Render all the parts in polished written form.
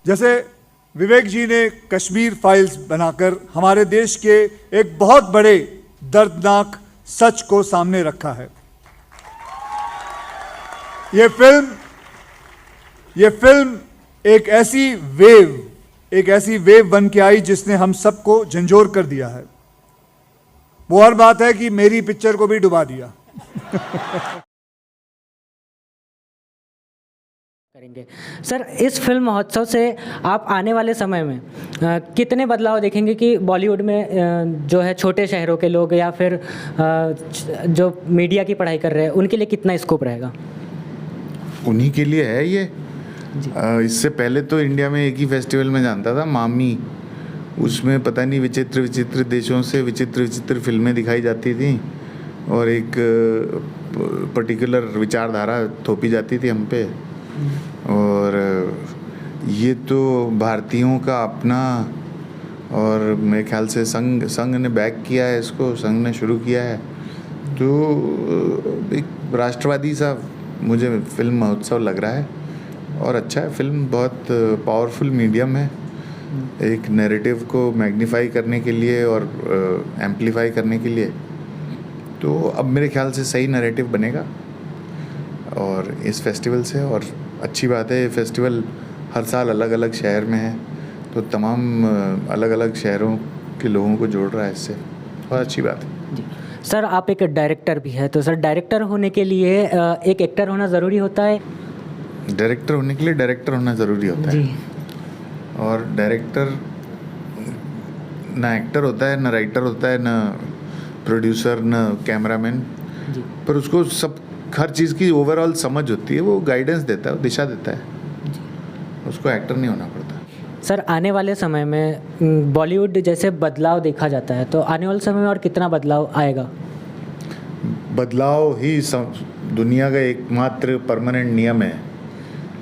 जैसे विवेक जी ने कश्मीर फाइल्स बनाकर हमारे देश के एक बहुत बड़े दर्दनाक सच को सामने रखा है। ये फिल्म एक ऐसी वेव बन के आई जिसने हम सबको झंझोर कर दिया है। वो हर बात है कि मेरी पिक्चर को भी डुबा दिया। करेंगे सर, इस फिल्म महोत्सव से आप आने वाले समय में कितने बदलाव देखेंगे कि बॉलीवुड में जो है छोटे शहरों के लोग या फिर जो मीडिया की पढ़ाई कर रहे हैं उनके लिए कितना स्कोप रहेगा? उन्हीं के लिए है ये। इससे पहले तो इंडिया में एक ही फेस्टिवल में जानता था, मामी। उसमें पता नहीं विचित्र विचित्र देशों से विचित्र विचित्र फिल्में दिखाई जाती थी और एक पर्टिकुलर विचारधारा थोपी जाती थी हम पे। और ये तो भारतीयों का अपना, और मेरे ख्याल से संघ ने बैक किया है इसको, संघ ने शुरू किया है। तो एक राष्ट्रवादी सा मुझे फिल्म महोत्सव लग रहा है और अच्छा है। फिल्म बहुत पावरफुल मीडियम है, एक नैरेटिव को मैग्नीफाई करने के लिए और एम्पलीफाई करने के लिए। तो अब मेरे ख्याल से सही नैरेटिव बनेगा और इस फेस्टिवल से। और अच्छी बात है, ये फेस्टिवल हर साल अलग अलग शहर में है, तो तमाम अलग अलग शहरों के लोगों को जोड़ रहा है इससे, बहुत अच्छी बात है। जी सर, आप एक डायरेक्टर भी है, तो सर डायरेक्टर होने के लिए एक एक्टर होना ज़रूरी होता है? डायरेक्टर होने के लिए डायरेक्टर होना ज़रूरी होता है। और डायरेक्टर ना एक्टर होता है, ना राइटर होता है, ना प्रोड्यूसर, ना कैमरामैन, पर उसको सब हर चीज़ की ओवरऑल समझ होती है। वो गाइडेंस देता है, वो दिशा देता है, उसको एक्टर नहीं होना पड़ता। सर, आने वाले समय में बॉलीवुड जैसे बदलाव देखा जाता है, तो आने वाले समय में और कितना बदलाव आएगा? बदलाव ही दुनिया का एकमात्र परमानेंट नियम है।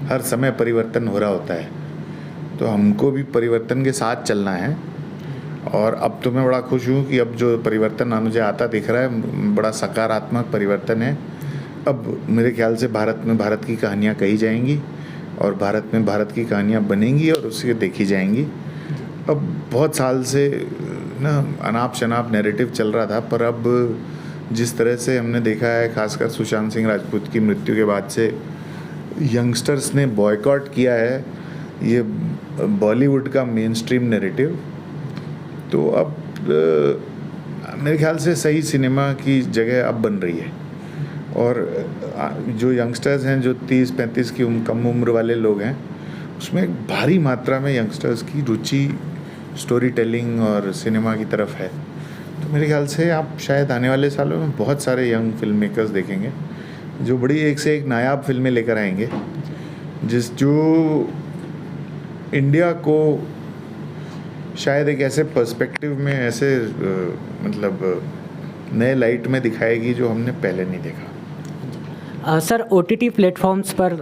हर समय परिवर्तन हो रहा होता है, तो हमको भी परिवर्तन के साथ चलना है। और अब तो मैं बड़ा खुश हूँ कि अब जो परिवर्तन मुझे आता दिख रहा है, बड़ा सकारात्मक परिवर्तन है। अब मेरे ख्याल से भारत में भारत की कहानियाँ कही जाएंगी और भारत में भारत की कहानियाँ बनेंगी और उससे देखी जाएंगी। अब बहुत साल से ना अनाप शनाप नैरेटिव चल रहा था, पर अब जिस तरह से हमने देखा है, खासकर सुशांत सिंह राजपूत की मृत्यु के बाद से यंगस्टर्स ने बॉयकॉट किया है ये बॉलीवुड का मेन स्ट्रीम नैरेटिव। तो अब मेरे ख्याल से सही सिनेमा की जगह अब बन रही है। और जो यंगस्टर्स हैं, जो 30-35 की कम उम्र वाले लोग हैं, उसमें एक भारी मात्रा में यंगस्टर्स की रुचि स्टोरी टेलिंग और सिनेमा की तरफ है। तो मेरे ख्याल से आप शायद आने वाले सालों में बहुत सारे यंग फिल्म मेकर्स देखेंगे जो बड़ी एक से एक नायाब फिल्में लेकर आएंगे, जो इंडिया को शायद एक ऐसे पर्सपेक्टिव में, ऐसे मतलब नए लाइट में दिखाएगी जो हमने पहले नहीं देखा। सर, OTT प्लेटफॉर्म्स पर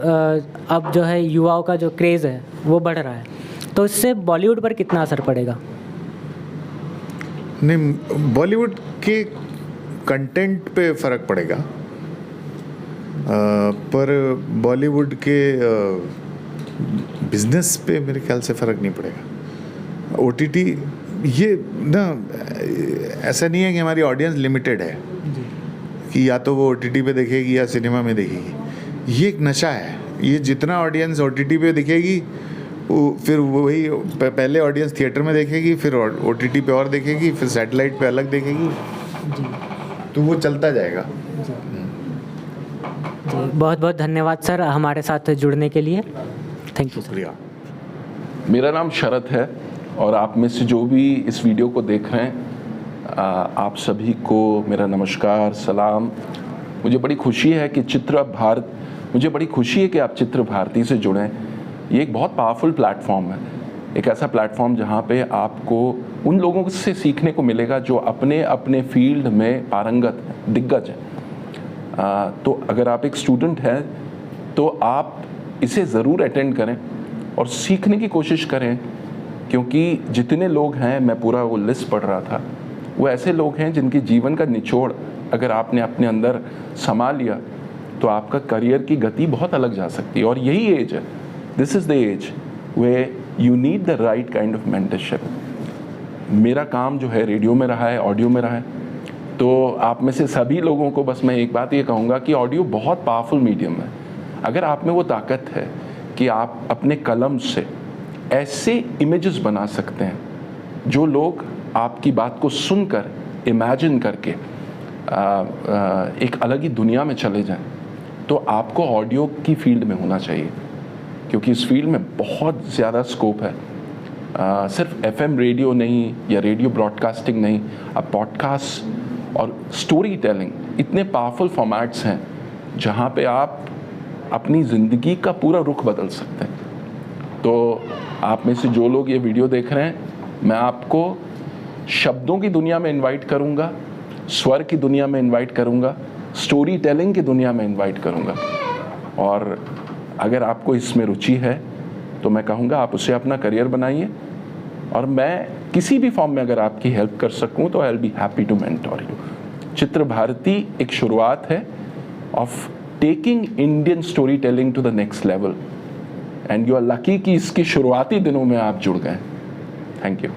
अब जो है युवाओं का जो क्रेज़ है वो बढ़ रहा है, तो इससे बॉलीवुड पर कितना असर पड़ेगा? नहीं, बॉलीवुड के कंटेंट पे फ़र्क पड़ेगा, पर बॉलीवुड के बिजनेस पे मेरे ख्याल से फ़र्क नहीं पड़ेगा। OTT ये ना, ऐसा नहीं है कि हमारी ऑडियंस लिमिटेड है कि या तो वो OTT पे देखेगी या सिनेमा में देखेगी। ये एक नशा है। ये जितना ऑडियंस OTT पे दिखेगी, फिर वही पहले ऑडियंस थिएटर में देखेगी, फिर OTT पे और देखेगी, फिर सैटेलाइट पे अलग देखेगी, तो वो चलता जाएगा। बहुत बहुत धन्यवाद सर हमारे साथ जुड़ने के लिए। Thank you. शुक्रिया। मेरा नाम शरद है और आप में से जो भी इस वीडियो को देख रहे हैं, आप सभी को मेरा नमस्कार, सलाम। मुझे बड़ी खुशी है कि मुझे बड़ी खुशी है कि आप चित्र भारती से जुड़ें। ये एक बहुत पावरफुल प्लेटफॉर्म है, एक ऐसा प्लेटफॉर्म जहाँ पे आपको उन लोगों से सीखने को मिलेगा जो अपने अपने फील्ड में पारंगत हैं, दिग्गज हैं। तो अगर आप एक स्टूडेंट हैं तो आप इसे ज़रूर अटेंड करें और सीखने की कोशिश करें, क्योंकि जितने लोग हैं, मैं पूरा वो लिस्ट पढ़ रहा था, वो ऐसे लोग हैं जिनके जीवन का निचोड़ अगर आपने अपने अंदर समा लिया तो आपका करियर की गति बहुत अलग जा सकती है। और यही एज है, this is the edge way you need the right kind of mentorship. मेरा काम जो है रेडियो में रहा है, ऑडियो में रहा है, तो आप में से सभी लोगों को बस मैं एक बात ये कहूँगा कि ऑडियो बहुत पावरफुल मीडियम है। अगर आप में वो ताकत है कि आप अपने कलम से ऐसे इमेजेस बना सकते हैं जो लोग आपकी बात को सुनकर इमेजिन करके एक अलग ही दुनिया में चले जाएं, तो आपको ऑडियो की फील्ड में होना चाहिए, क्योंकि इस फील्ड में बहुत ज़्यादा स्कोप है। सिर्फ एफएम रेडियो नहीं या रेडियो ब्रॉडकास्टिंग नहीं, अब पॉडकास्ट और स्टोरी टेलिंग इतने पावरफुल फॉर्मेट्स हैं जहाँ पे आप अपनी ज़िंदगी का पूरा रुख बदल सकते हैं। तो आप में से जो लोग ये वीडियो देख रहे हैं, मैं आपको शब्दों की दुनिया में इनवाइट करूँगा, स्वर की दुनिया में इनवाइट करूँगा, स्टोरी टेलिंग की दुनिया में इनवाइट करूँगा। और अगर आपको इसमें रुचि है तो मैं कहूँगा आप उसे अपना करियर बनाइए, और मैं किसी भी फॉर्म में अगर आपकी हेल्प कर सकूँ तो I will be happy to mentor you. Chitra Bharati एक शुरुआत है of taking Indian story telling to the next level, and you are lucky कि इसके शुरुआती दिनों में आप जुड़ गए। Thank you.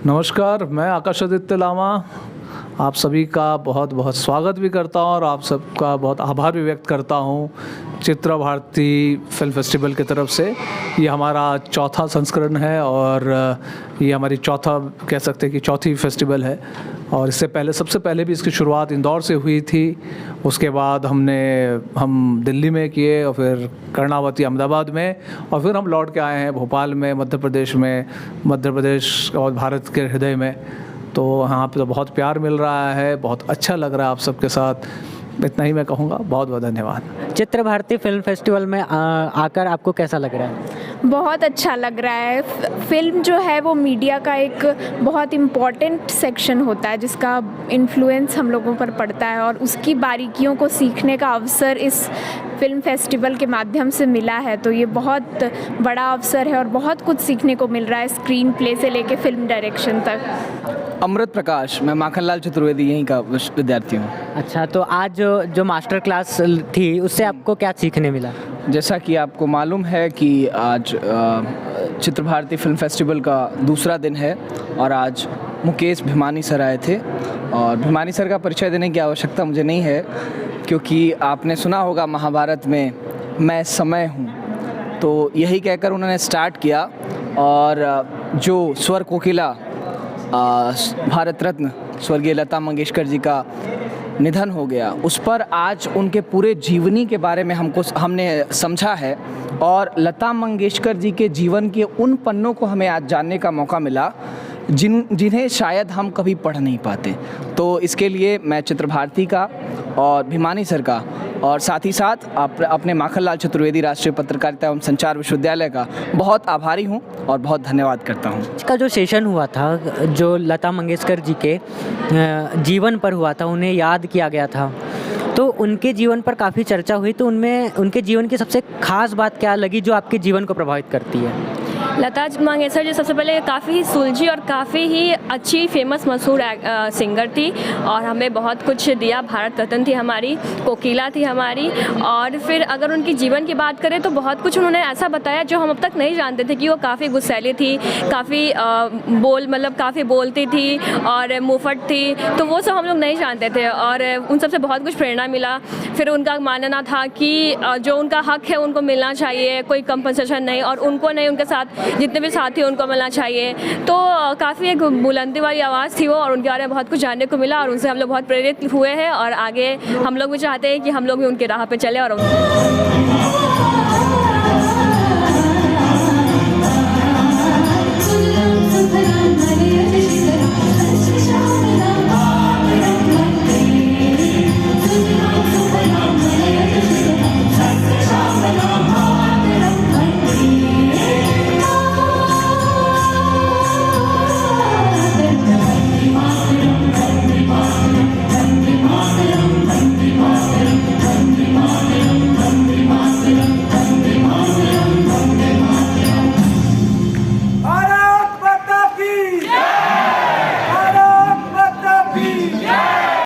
नमस्कार, मैं आकाशादित्य लामा आप सभी का बहुत बहुत स्वागत भी करता हूं और आप सबका बहुत आभार भी व्यक्त करता हूं चित्र भारती फिल्म फेस्टिवल की तरफ से। ये हमारा चौथा संस्करण है और ये हमारी कह सकते हैं कि चौथी फेस्टिवल है। और इससे पहले सबसे पहले भी इसकी शुरुआत इंदौर से हुई थी, उसके बाद हम दिल्ली में किए और फिर कर्णावती अहमदाबाद में, और फिर हम लौट के आए हैं भोपाल में, मध्य प्रदेश और भारत के हृदय में। तो यहाँ पे तो बहुत प्यार मिल रहा है, बहुत अच्छा लग रहा है आप सबके साथ। इतना ही मैं कहूँगा, बहुत बहुत धन्यवाद। चित्र भारती फिल्म फेस्टिवल में आकर आपको कैसा लग रहा है? बहुत अच्छा लग रहा है। फिल्म जो है वो मीडिया का एक बहुत इम्पॉर्टेंट सेक्शन होता है जिसका इन्फ्लुएंस हम लोगों पर पड़ता है, और उसकी बारीकियों को सीखने का अवसर इस फिल्म फेस्टिवल के माध्यम से मिला है। तो ये बहुत बड़ा अवसर है और बहुत कुछ सीखने को मिल रहा है, स्क्रीन प्ले से लेके फिल्म डायरेक्शन तक। अमृत प्रकाश, मैं माखनलाल चतुर्वेदी यहीं का विद्यार्थी हूँ। अच्छा, तो आज जो मास्टर क्लास थी उससे आपको क्या सीखने मिला? जैसा कि आपको मालूम है कि आज चित्र भारती फिल्म फेस्टिवल का दूसरा दिन है, और आज मुकेश भिमानी सर आए थे। और भिमानी सर का परिचय देने की आवश्यकता मुझे नहीं है, क्योंकि आपने सुना होगा महाभारत में मैं समय हूँ, तो यही कहकर उन्होंने स्टार्ट किया। और जो स्वर कोकिला भारत रत्न स्वर्गीय लता मंगेशकर जी का निधन हो गया, उस पर आज उनके पूरे जीवनी के बारे में हमने समझा है, और लता मंगेशकर जी के जीवन के उन पन्नों को हमें आज जानने का मौका मिला जिन्हें शायद हम कभी पढ़ नहीं पाते। तो इसके लिए मैं चित्र भारती का और भिमानी सर का, और साथ ही साथ अपने माखनलाल चतुर्वेदी राष्ट्रीय पत्रकारिता एवं संचार विश्वविद्यालय का बहुत आभारी हूँ और बहुत धन्यवाद करता हूँ। इसका जो सेशन हुआ था, जो लता मंगेशकर जी के जीवन पर हुआ था, उन्हें याद किया गया था, तो उनके जीवन पर काफ़ी चर्चा हुई। तो उनमें उनके जीवन की सबसे खास बात क्या लगी जो आपके जीवन को प्रभावित करती है? लता मंगेशकर जी सबसे पहले काफ़ी सुलझी और काफ़ी ही अच्छी फेमस मशहूर सिंगर थी, और हमें बहुत कुछ दिया। भारत रत्न थी हमारी, कोकिला थी हमारी। और फिर अगर उनकी जीवन की बात करें तो बहुत कुछ उन्होंने ऐसा बताया जो हम अब तक नहीं जानते थे, कि वो काफ़ी गुस्सैली थी, काफ़ी काफ़ी बोलती थी और मुफट थी, तो वो सब हम लोग नहीं जानते थे, और उन सबसे बहुत कुछ प्रेरणा मिला। फिर उनका मानना था कि जो उनका हक है उनको मिलना चाहिए, कोई कंपनसेशन नहीं, और उनको नहीं, उनके साथ जितने भी साथी उनको मिलना चाहिए। तो काफ़ी एक बुलंदी वाली आवाज़ थी वो, और उनके बारे में बहुत कुछ जानने को मिला, और उनसे हम लोग बहुत प्रेरित हुए हैं, और आगे हम लोग भी चाहते हैं कि हम लोग भी उनके राह पे चले और